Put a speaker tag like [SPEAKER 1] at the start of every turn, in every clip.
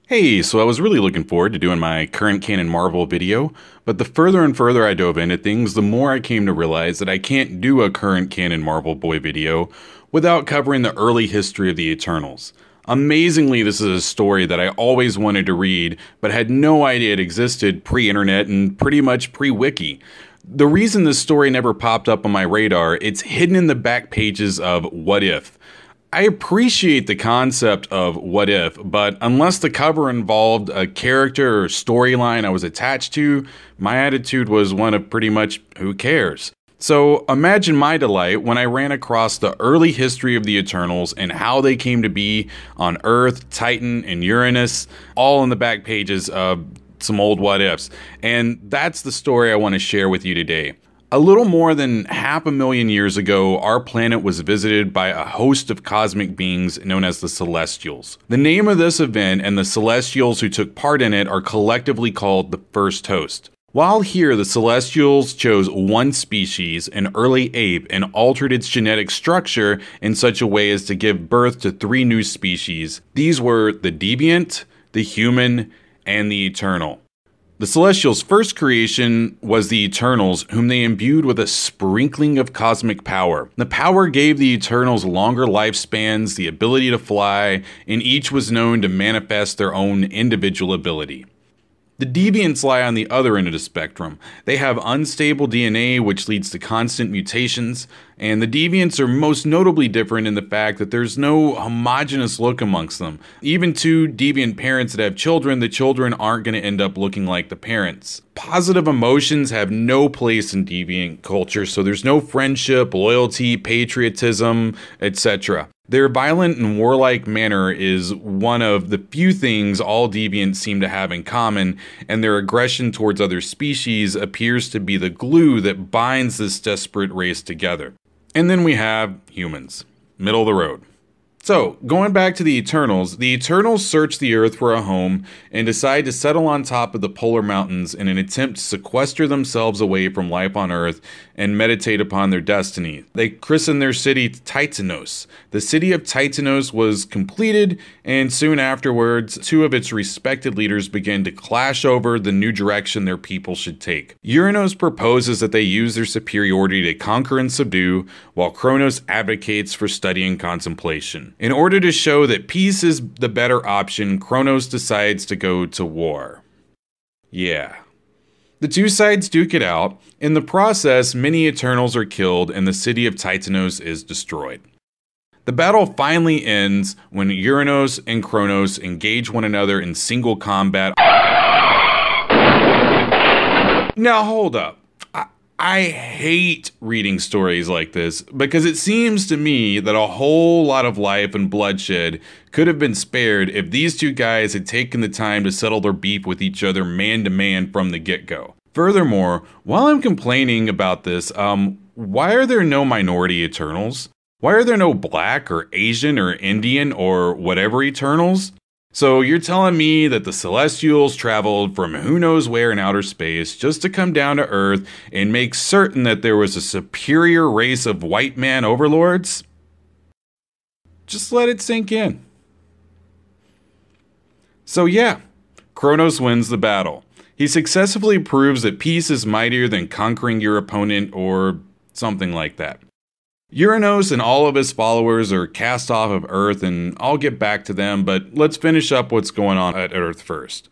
[SPEAKER 1] Hey, so I was really looking forward to doing my current canon Marvel video, but the further and further I dove into things, the more I came to realize that I can't do a current canon Marvel boy video without covering the early history of the Eternals. Amazingly, this is a story that I always wanted to read, but had no idea it existed pre-internet and pretty much pre-wiki. The reason this story never popped up on my radar, it's hidden in the back pages of What If. I appreciate the concept of what if, but unless the cover involved a character or storyline I was attached to, my attitude was one of pretty much who cares. So imagine my delight when I ran across the early history of the Eternals and how they came to be on Earth, Titan, and Uranus, all in the back pages of some old what ifs. And that's the story I want to share with you today. A little more than 500,000 years ago, our planet was visited by a host of cosmic beings known as the Celestials. The name of this event and the Celestials who took part in it are collectively called the First Host. While here, the Celestials chose one species, an early ape, and altered its genetic structure in such a way as to give birth to 3 new species. These were the Deviant, the Human, and the Eternal. The Celestials' first creation was the Eternals, whom they imbued with a sprinkling of cosmic power. The power gave the Eternals longer lifespans, the ability to fly, and each was known to manifest their own individual ability. The Deviants lie on the other end of the spectrum. They have unstable DNA, which leads to constant mutations, and the Deviants are most notably different in the fact that there's no homogeneous look amongst them. Even 2 deviant parents that have children, the children aren't going to end up looking like the parents. Positive emotions have no place in deviant culture, so there's no friendship, loyalty, patriotism, etc. Their violent and warlike manner is one of the few things all deviants seem to have in common, and their aggression towards other species appears to be the glue that binds this desperate race together. And then we have humans. Middle of the road. So, going back to the Eternals search the Earth for a home and decide to settle on top of the polar mountains in an attempt to sequester themselves away from life on Earth and meditate upon their destiny. They christened their city Titanos. The city of Titanos was completed, and soon afterwards, 2 of its respected leaders began to clash over the new direction their people should take. Uranos proposes that they use their superiority to conquer and subdue, while Kronos advocates for study and contemplation. In order to show that peace is the better option, Kronos decides to go to war. Yeah. The 2 sides duke it out. In the process, many Eternals are killed and the city of Titanos is destroyed. The battle finally ends when Uranos and Kronos engage one another in single combat. Now hold up. I hate reading stories like this because it seems to me that a whole lot of life and bloodshed could have been spared if these 2 guys had taken the time to settle their beef with each other man to man from the get-go. Furthermore, while I'm complaining about this, why are there no minority Eternals? Why are there no black or Asian or Indian or whatever Eternals? So you're telling me that the Celestials traveled from who knows where in outer space just to come down to Earth and make certain that there was a superior race of white man overlords? Just let it sink in. So yeah, Kronos wins the battle. He successfully proves that peace is mightier than conquering your opponent or something like that. Uranos and all of his followers are cast off of Earth, and I'll get back to them, but let's finish up what's going on at Earth first.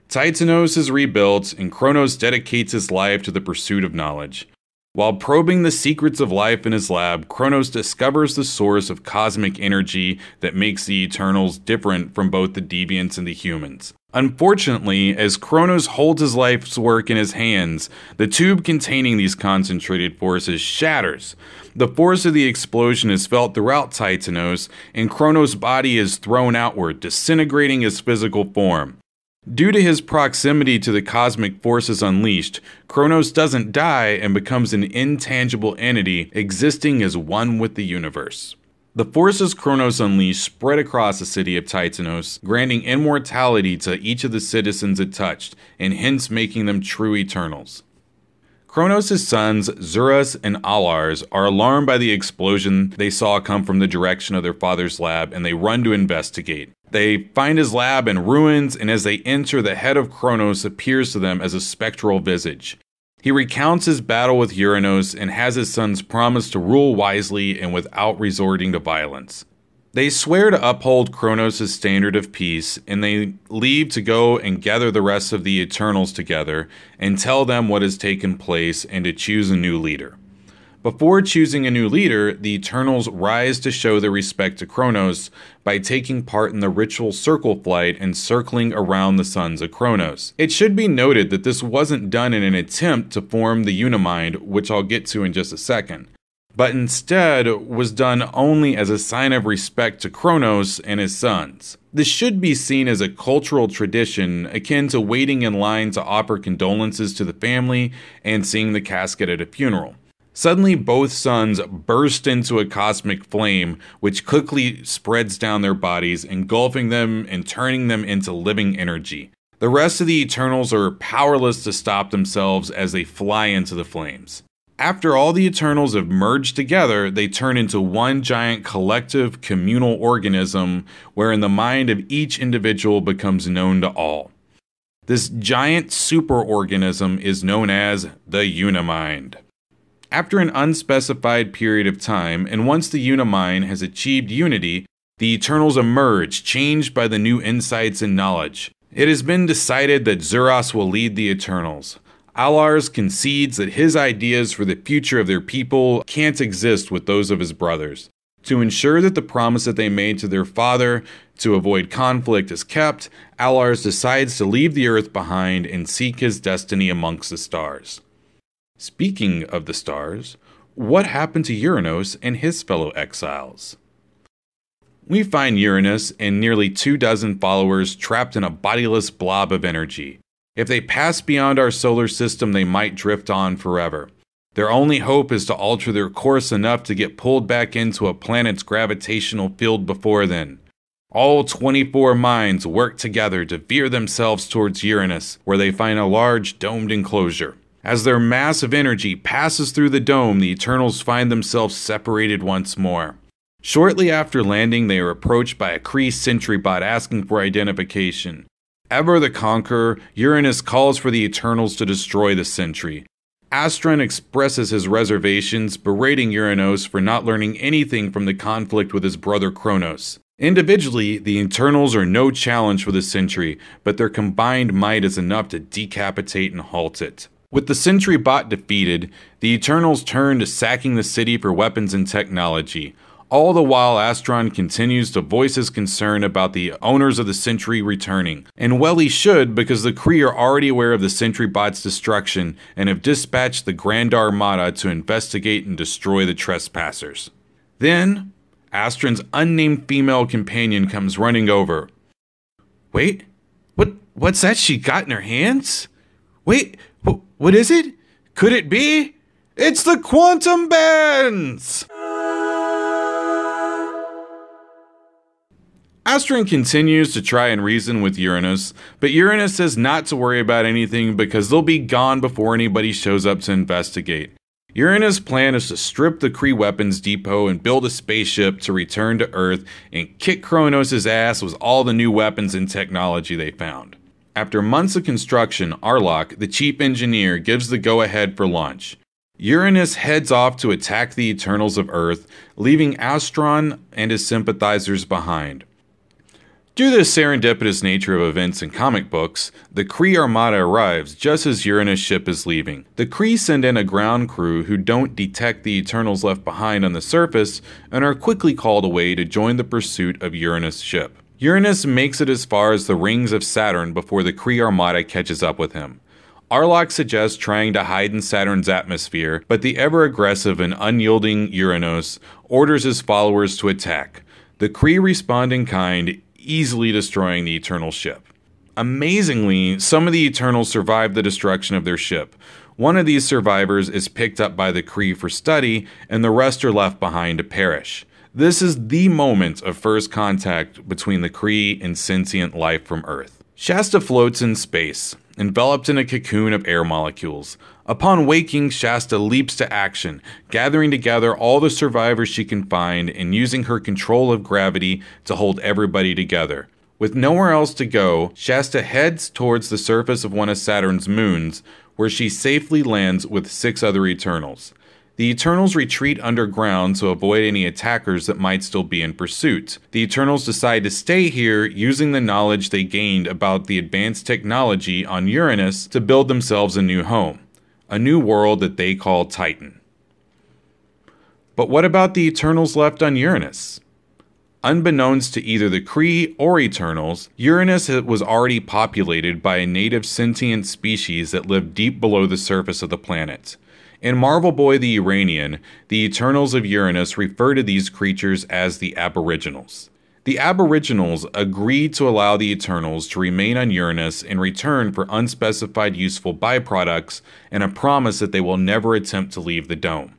[SPEAKER 1] Titanos is rebuilt, and Kronos dedicates his life to the pursuit of knowledge. While probing the secrets of life in his lab, Kronos discovers the source of cosmic energy that makes the Eternals different from both the Deviants and the Humans. Unfortunately, as Kronos holds his life's work in his hands, the tube containing these concentrated forces shatters. The force of the explosion is felt throughout Titanos, and Kronos' body is thrown outward, disintegrating his physical form. Due to his proximity to the cosmic forces unleashed, Kronos doesn't die and becomes an intangible entity existing as one with the universe. The forces Kronos unleashed spread across the city of Titanos, granting immortality to each of the citizens it touched, and hence making them true Eternals. Kronos' sons, Zuras and Alars, are alarmed by the explosion they saw come from the direction of their father's lab, and they run to investigate. They find his lab in ruins, and as they enter, the head of Kronos appears to them as a spectral visage. He recounts his battle with Uranos and has his sons promise to rule wisely and without resorting to violence. They swear to uphold Kronos' standard of peace, and they leave to go and gather the rest of the Eternals together and tell them what has taken place and to choose a new leader. Before choosing a new leader, the Eternals rise to show their respect to Kronos by taking part in the ritual circle flight and circling around the sons of Kronos. It should be noted that this wasn't done in an attempt to form the Unimind, which I'll get to in just a second, but instead was done only as a sign of respect to Kronos and his sons. This should be seen as a cultural tradition akin to waiting in line to offer condolences to the family and seeing the casket at a funeral. Suddenly, both sons burst into a cosmic flame, which quickly spreads down their bodies, engulfing them and turning them into living energy. The rest of the Eternals are powerless to stop themselves as they fly into the flames. After all the Eternals have merged together, they turn into one giant collective communal organism wherein the mind of each individual becomes known to all. This giant superorganism is known as the Unimind. After an unspecified period of time, and once the Unimind has achieved unity, the Eternals emerge, changed by the new insights and knowledge. It has been decided that Zuras will lead the Eternals. Alars concedes that his ideas for the future of their people can't exist with those of his brothers. To ensure that the promise that they made to their father to avoid conflict is kept, Alars decides to leave the Earth behind and seek his destiny amongst the stars. Speaking of the stars, what happened to Uranos and his fellow exiles? We find Uranus and nearly 24 followers trapped in a bodiless blob of energy. If they pass beyond our solar system, they might drift on forever. Their only hope is to alter their course enough to get pulled back into a planet's gravitational field before then. All 24 minds work together to veer themselves towards Uranus, where they find a large domed enclosure. As their mass of energy passes through the dome, the Eternals find themselves separated once more. Shortly after landing, they are approached by a Kree sentry bot asking for identification. Ever the Conqueror, Uranus calls for the Eternals to destroy the sentry. Astron expresses his reservations, berating Uranos for not learning anything from the conflict with his brother Kronos. Individually, the Eternals are no challenge for the sentry, but their combined might is enough to decapitate and halt it. With the sentry bot defeated, the Eternals turn to sacking the city for weapons and technology. All the while, Astron continues to voice his concern about the owners of the sentry returning. And well he should, because the Kree are already aware of the sentry bot's destruction and have dispatched the Grand Armada to investigate and destroy the trespassers. Then, Astron's unnamed female companion comes running over. Wait, what's that she got in her hands? Wait, what is it? Could it be? It's the quantum bands! Astron continues to try and reason with Uranus, but Uranus says not to worry about anything because they'll be gone before anybody shows up to investigate. Uranus' plan is to strip the Kree weapons depot and build a spaceship to return to Earth and kick Kronos' ass with all the new weapons and technology they found. After months of construction, Arlok, the chief engineer, gives the go-ahead for launch. Uranus heads off to attack the Eternals of Earth, leaving Astron and his sympathizers behind. Due to the serendipitous nature of events in comic books, the Kree Armada arrives just as Uranus' ship is leaving. The Kree send in a ground crew who don't detect the Eternals left behind on the surface and are quickly called away to join the pursuit of Uranus' ship. Uranus makes it as far as the rings of Saturn before the Kree Armada catches up with him. Arlok suggests trying to hide in Saturn's atmosphere, but the ever-aggressive and unyielding Uranos orders his followers to attack. The Kree respond in kind, easily destroying the Eternal ship. Amazingly, some of the Eternals survive the destruction of their ship. One of these survivors is picked up by the Kree for study, and the rest are left behind to perish. This is the moment of first contact between the Kree and sentient life from Earth. Shasta floats in space, enveloped in a cocoon of air molecules. Upon waking, Shasta leaps to action, gathering together all the survivors she can find and using her control of gravity to hold everybody together. With nowhere else to go, Shasta heads towards the surface of one of Saturn's moons, where she safely lands with 6 other Eternals. The Eternals retreat underground to avoid any attackers that might still be in pursuit. The Eternals decide to stay here using the knowledge they gained about the advanced technology on Uranus to build themselves a new home, a new world that they call Titan. But what about the Eternals left on Uranus? Unbeknownst to either the Kree or Eternals, Uranus was already populated by a native sentient species that lived deep below the surface of the planet. In Marvel Boy the Uranian, the Eternals of Uranus refer to these creatures as the Aboriginals. The Aboriginals agreed to allow the Eternals to remain on Uranus in return for unspecified useful byproducts and a promise that they will never attempt to leave the dome.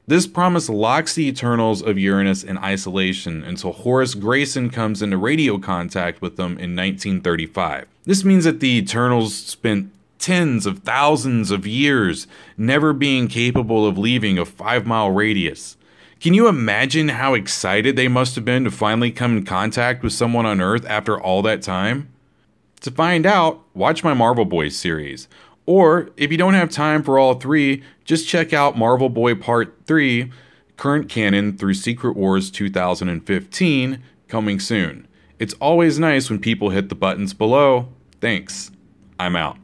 [SPEAKER 1] This promise locks the Eternals of Uranus in isolation until Horace Grayson comes into radio contact with them in 1935. This means that the Eternals spent tens of thousands of years never being capable of leaving a 5-mile radius. Can you imagine how excited they must have been to finally come in contact with someone on Earth after all that time? To find out, watch my Marvel Boys series. Or, if you don't have time for all 3, just check out Marvel Boy Part 3, current canon through Secret Wars 2015, coming soon. It's always nice when people hit the buttons below. Thanks. I'm out.